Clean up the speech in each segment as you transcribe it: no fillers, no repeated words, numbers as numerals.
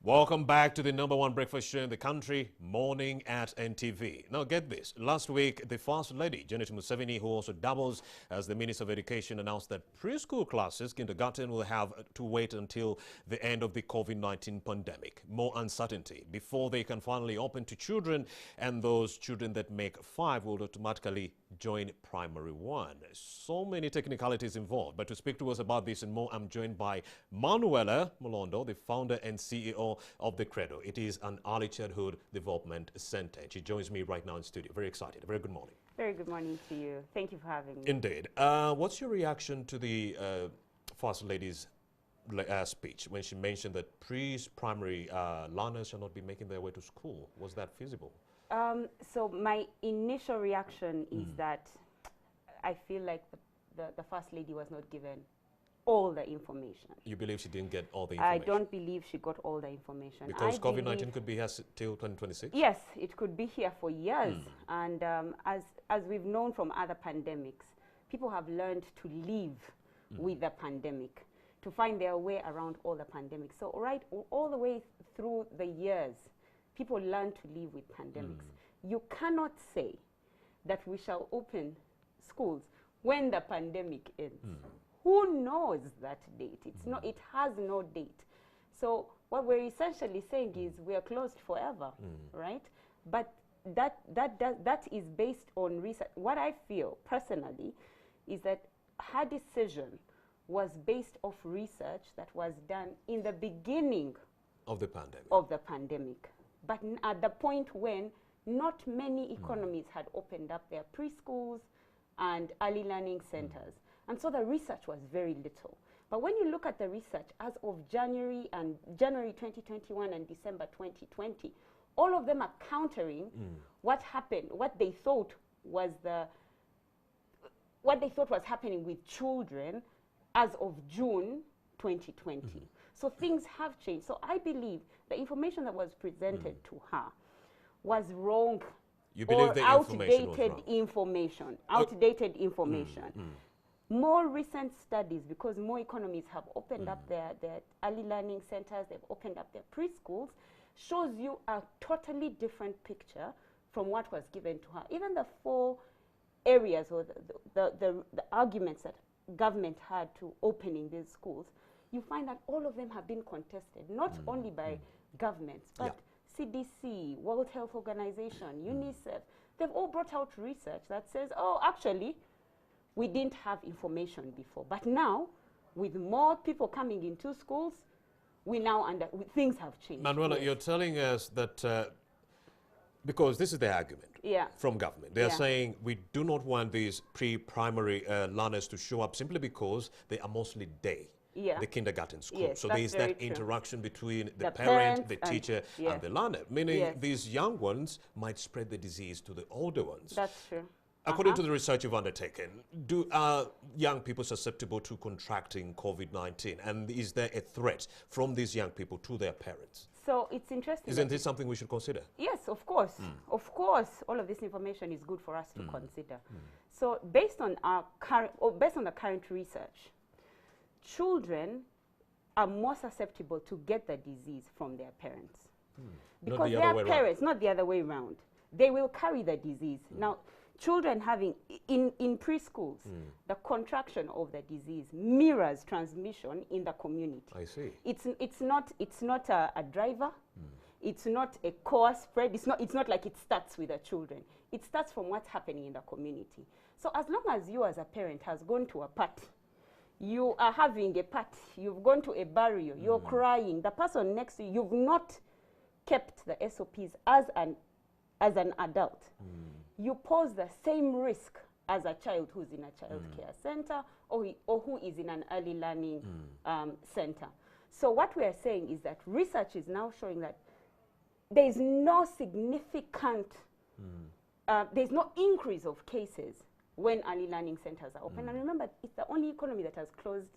Welcome back to the #1 breakfast show in the country, Morning at NTV. Now get this, last week the First Lady, Janet Museveni, who also doubles as the Minister of Education, announced that preschool classes, kindergarten, will have to wait until the end of the COVID-19 pandemic. More uncertainty before they can finally open to children, and those children that make 5 will automatically join primary 1. So many technicalities involved, but to speak to us about this and more, I'm joined by Manuela Molondo, the founder and CEO of the Credo. It is an early childhood development center. She joins me right now in studio. Very excited. Very good morning. Very good morning to you. Thank you for having me. Indeed. What's your reaction to the First Lady's speech when she mentioned that pre-primary learners shall not be making their way to school? Was that feasible? So my initial reaction is that I feel like the First Lady was not given all the information. You believe she didn't get all the information? I don't believe she got all the information. Because COVID-19 could be here till 2026? Yes, it could be here for years. And as we've known from other pandemics, people have learned to live with the pandemic, to find their way around all the pandemics. So right all the way through the years, people learn to live with pandemics. You cannot say that we shall open schools when the pandemic ends. Who knows that date? It's not, it has no date. So what we're essentially saying is we are closed forever, right? But that is based on research. What I feel personally is that her decision was based off research that was done in the beginning of the pandemic. But at the point when not many economies had opened up their preschools and early learning centers. And so the research was very little. But when you look at the research as of January 2021 and December 2020, all of them are countering what happened, what they thought was happening with children as of June 2020. So things have changed. So I believe the information that was presented to her was wrong. You believe the outdated information? Outdated information. More recent studies, because more economies have opened up their early learning centers, they've opened up their preschools, shows you a totally different picture from what was given to her. Even the 4 areas or the arguments that government had to opening these schools, you find that all of them have been contested, not only by governments, but CDC, World Health Organization, UNICEF. They've all brought out research that says, oh, actually, we didn't have information before. But now, with more people coming into schools, we now things have changed. Manuela, you're telling us that, because this is the argument from government. They're saying we do not want these pre-primary learners to show up simply because they are mostly day. The kindergarten school. Yes, so there is that interaction between the parent, the teacher, and the learner, meaning these young ones might spread the disease to the older ones. That's true. According to the research you've undertaken, are young people susceptible to contracting COVID-19? And is there a threat from these young people to their parents? So it's interesting. Isn't this something we should consider? Yes, of course. Of course, all of this information is good for us to consider. So based on the current research, children are more susceptible to get the disease from their parents. Because their parents, not the other way around, they will carry the disease. Now, children having, in preschools, the contraction of the disease mirrors transmission in the community. I see. It's not a driver. It's not a core spread. It's not like it starts with the children. It starts from what's happening in the community. So as long as you as a parent has gone to a party, you are having a party, you've gone to a burial, you're crying, the person next to you, you've not kept the SOPs as an adult. You pose the same risk as a child who's in a child care center or who is in an early learning center. So what we are saying is that research is now showing that there is no significant, there's no increase of cases when early learning centers are open. And remember, it's the only economy that has closed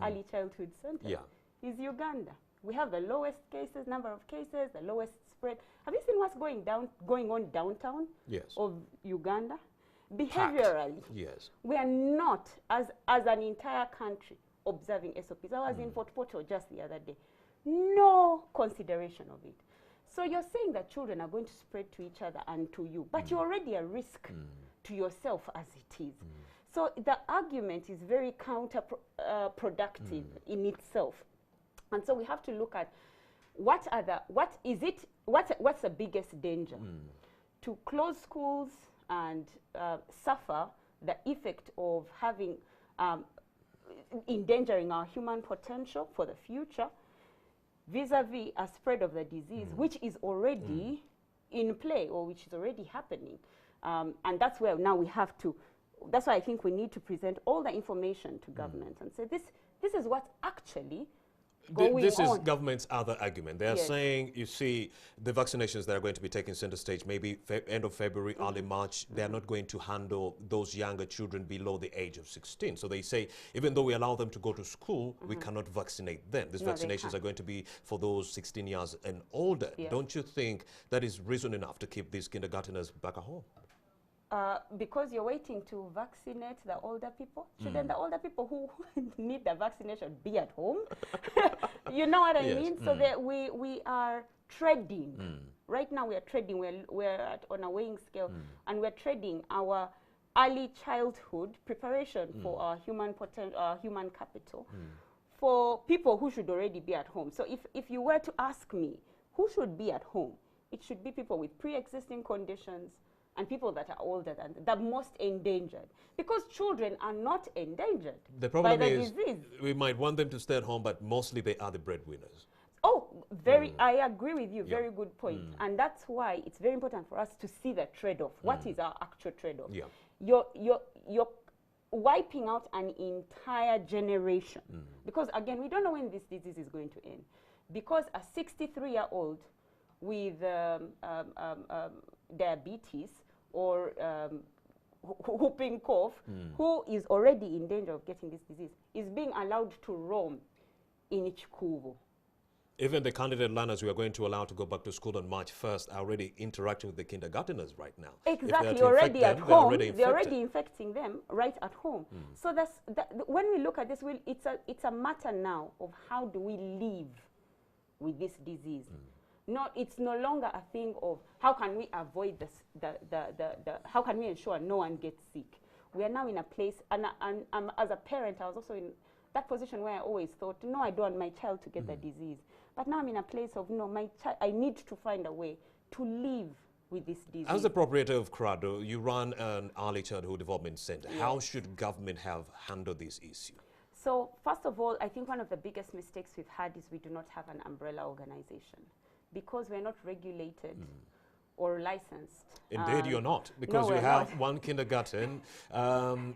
early childhood centers. Is Uganda. We have the lowest number of cases, the lowest spread. Have you seen what's going on downtown of Uganda? Behaviorally, we are not, as an entire country, observing SOPs. I was in Port Portal just the other day. no consideration of it. So you're saying that children are going to spread to each other and to you, but you're already a risk to yourself as it is. So the argument is very counterproductive in itself. And so we have to look at what's the biggest danger? To close schools and suffer the effect of having endangering our human potential for the future, vis-a-vis a spread of the disease, which is already in play or which is already happening. And that's where now we have to, that's why I think we need to present all the information to government and say, this is what's actually going this on. is government's other argument. They are saying, you see, the vaccinations that are going to be taking center stage, maybe end of February, early March, they are not going to handle those younger children below the age of 16. So they say, even though we allow them to go to school, we cannot vaccinate them. These vaccinations are going to be for those 16 years and older. Don't you think that is reason enough to keep these kindergarteners back at home? Because you're waiting to vaccinate the older people? Shouldn't the older people who need the vaccination be at home? You know what I mean? So that we are trading. Right now we are trading. We're on a weighing scale, and we're trading our early childhood preparation for our human potential, our human capital, for people who should already be at home. So if you were to ask me who should be at home, it should be people with pre-existing conditions and people that are older than the most endangered, because children are not endangered by the disease. We might want them to stay at home, but mostly they are the breadwinners. Oh, I agree with you. Very good point. And that's why it's very important for us to see the trade-off. What is our actual trade-off? You're wiping out an entire generation, because again, we don't know when this disease is going to end. Because a 63-year-old with diabetes or whooping cough, who is already in danger of getting this disease, is being allowed to roam in each kuvu. Even the candidate learners we are going to allow to go back to school on March 1st are already interacting with the kindergarteners right now. Exactly, already at home. They're already infecting them right at home. So when we look at this, it's a matter now of how do we live with this disease. It's no longer a thing of how can we avoid how can we ensure no one gets sick. We are now in a place, and as a parent, I was also in that position where I always thought, no, I don't want my child to get the disease. But now I'm in a place of, no, I need to find a way to live with this disease. As the proprietor of CRADO, you run an early childhood development center. How should government have handled this issue? So first of all, I think one of the biggest mistakes we've had is we do not have an umbrella organization, because we're not regulated or licensed. Indeed, you're not, because you have one kindergarten,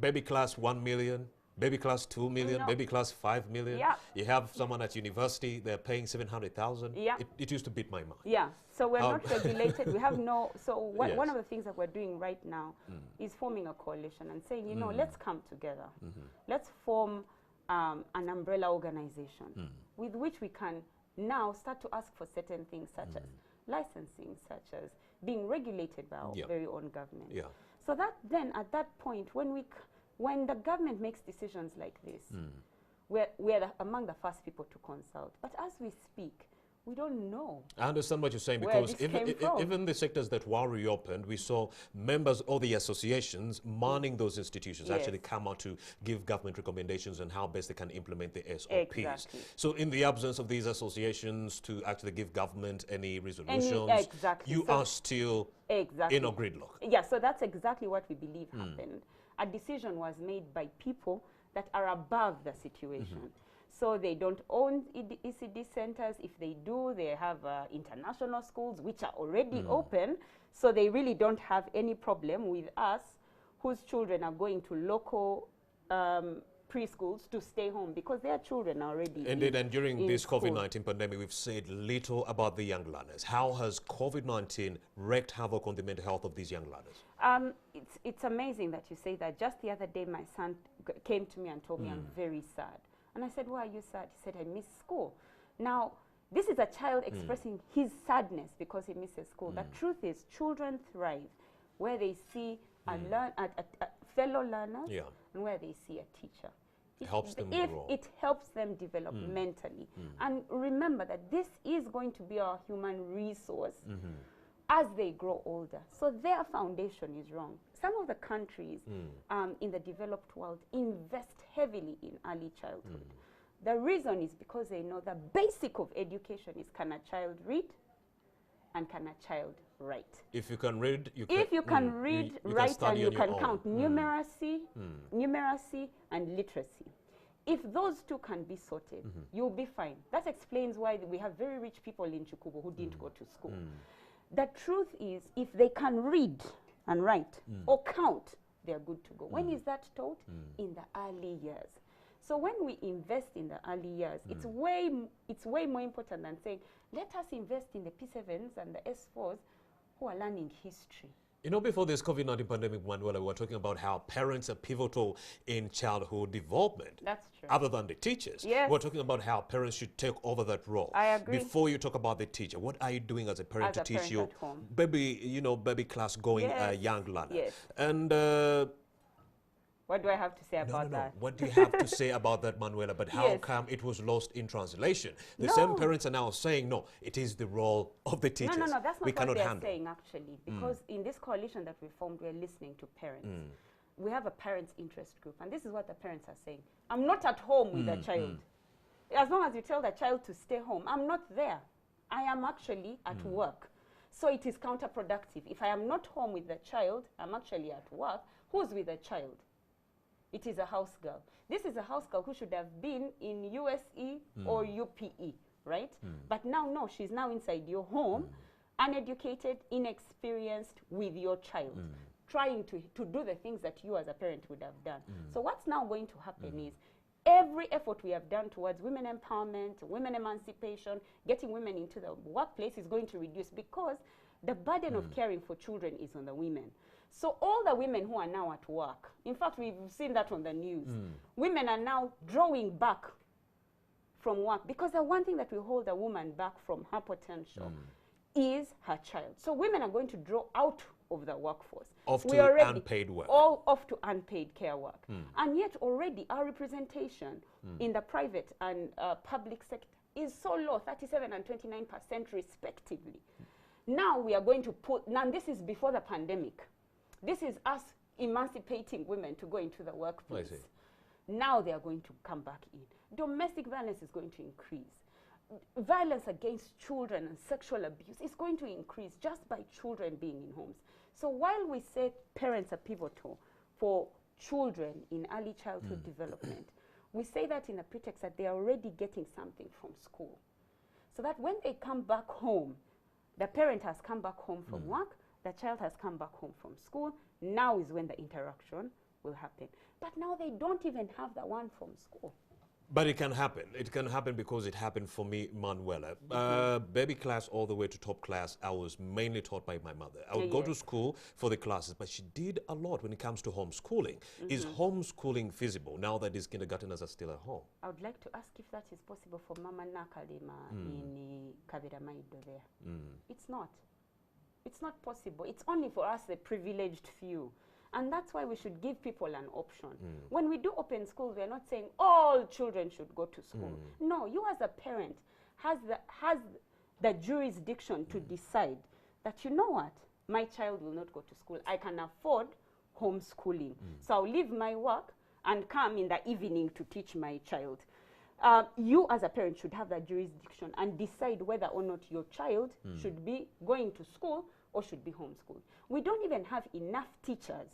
baby class 1 million, baby class 2 million, baby class 5 million. You have someone at university, they're paying 700,000. It used to beat my mind. So we're not regulated. We have no, so one of the things that we're doing right now is forming a coalition and saying, you know, let's come together. Let's form an umbrella organization with which we can now start to ask for certain things, such as licensing, such as being regulated by our very own government. So that then at that point, when the government makes decisions like this, we're among the first people to consult. But as we speak, we don't know. I understand what you're saying, because even the sectors that were reopened, we saw members of the associations manning those institutions actually come out to give government recommendations on how best they can implement the SOPs. So in the absence of these associations to actually give government any resolutions, you are still in a gridlock. So that's exactly what we believe happened. A decision was made by people that are above the situation. So they don't own ECD centers. If they do, they have international schools which are already open. So they really don't have any problem with us, whose children are going to local preschools to stay home, because their children are already Indeed, and during this COVID-19 pandemic, we've said little about the young learners. How has COVID-19 wreaked havoc on the mental health of these young learners? It's amazing that you say that. Just the other day, my son came to me and told me, I'm very sad. And I said, why are you sad? He said, I miss school. Now, this is a child expressing his sadness because he misses school. The truth is, children thrive where they see a fellow learner and where they see a teacher. helps them if grow. it helps them develop mentally. And remember that this is going to be our human resource as they grow older. So their foundation is wrong. Some of the countries in the developed world invest heavily in early childhood. The reason is because they know the basic of education is, can a child read and can a child write? If you can read, If you can read, write, and you can count numeracy, and literacy. If those two can be sorted, you'll be fine. That explains why we have very rich people in Chikubu who didn't go to school. The truth is, if they can read and write or count, they're good to go. When is that taught? In the early years. So when we invest in the early years, it's way more important than saying, let us invest in the P7s and the S4s who are learning history. You know, before this COVID-19 pandemic, Manuela, we were talking about how parents are pivotal in childhood development. That's true. Other than the teachers. Yes. We're talking about how parents should take over that role. I agree. Before you talk about the teacher, what are you doing as a parent to teach your baby class going young learner? Yes. And what do I have to say about that? What do you have to say about that, Manuela? But how come it was lost in translation? The same parents are now saying, no, it is the role of the teachers. No, that's not we what cannot they're handle. saying, actually. Because in this coalition that we formed, we're listening to parents. We have a parents' interest group. And this is what the parents are saying. I'm not at home with the child. As long as you tell the child to stay home, I'm not there. I am actually at work. So it is counterproductive. If I am not home with the child, I'm actually at work. Who's with the child? It is a house girl. This is a house girl who should have been in USE or UPE, right? But now, no, she's now inside your home, uneducated, inexperienced with your child, trying to do the things that you as a parent would have done. So what's now going to happen is every effort we have done towards women empowerment, women emancipation, getting women into the workplace is going to reduce because the burden of caring for children is on the women. So all the women who are now at work, in fact, we've seen that on the news, women are now drawing back from work because the one thing that will hold a woman back from her potential is her child. So women are going to draw out of the workforce. Off to unpaid work. All off to unpaid care work. And yet already our representation in the private and public sector is so low, 37 and 29% respectively. Now we are going to put, now this is before the pandemic. This is us emancipating women to go into the workplace. Now they are going to come back in. Domestic violence is going to increase. Violence against children and sexual abuse is going to increase just by children being in homes. So while we say parents are pivotal for children in early childhood development, we say that in a pretext that they are already getting something from school. So that when they come back home, the parent has come back home from work, the child has come back home from school. Now is when the interaction will happen. But now they don't even have the one from school. But it can happen. It can happen because it happened for me, Manuela. Baby class all the way to top class, I was mainly taught by my mother. I would go to school for the classes, but she did a lot when it comes to homeschooling. Is homeschooling feasible now that these kindergarteners are still at home? I would like to ask if that is possible for Mama Nakalima in Kabiramaido there. It's not. It's not possible. It's only for us, the privileged few. And that's why we should give people an option. When we do open schools, we're not saying all children should go to school. No, you as a parent has the jurisdiction to decide that, you know what, my child will not go to school. I can afford homeschooling. So I'll leave my work and come in the evening to teach my child. You as a parent should have that jurisdiction and decide whether or not your child should be going to school or should be homeschooled. We don't even have enough teachers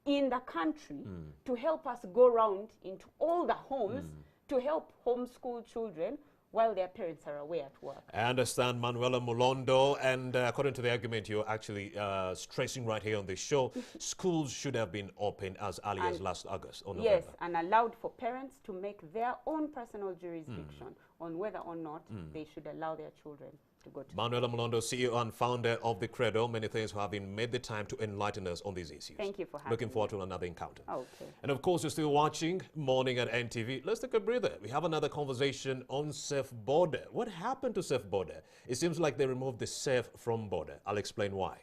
in the country to help us go around into all the homes to help homeschool children while their parents are away at work. I understand, Manuela Mulondo, and according to the argument you're actually stressing right here on the show, schools should have been open as early as last August or November. Yes, and allowed for parents to make their own personal jurisdiction on whether or not they should allow their children to go to Manuela Mulondo, CEO and founder of the Credo. Many thanks for having made the time to enlighten us on these issues. Thank you for having Looking forward me. to another encounter. Okay. And of course, you're still watching Morning at NTV. Let's take a breather. We have another conversation on safe border. What happened to safe border? It seems like they removed the safe from border. I'll explain why.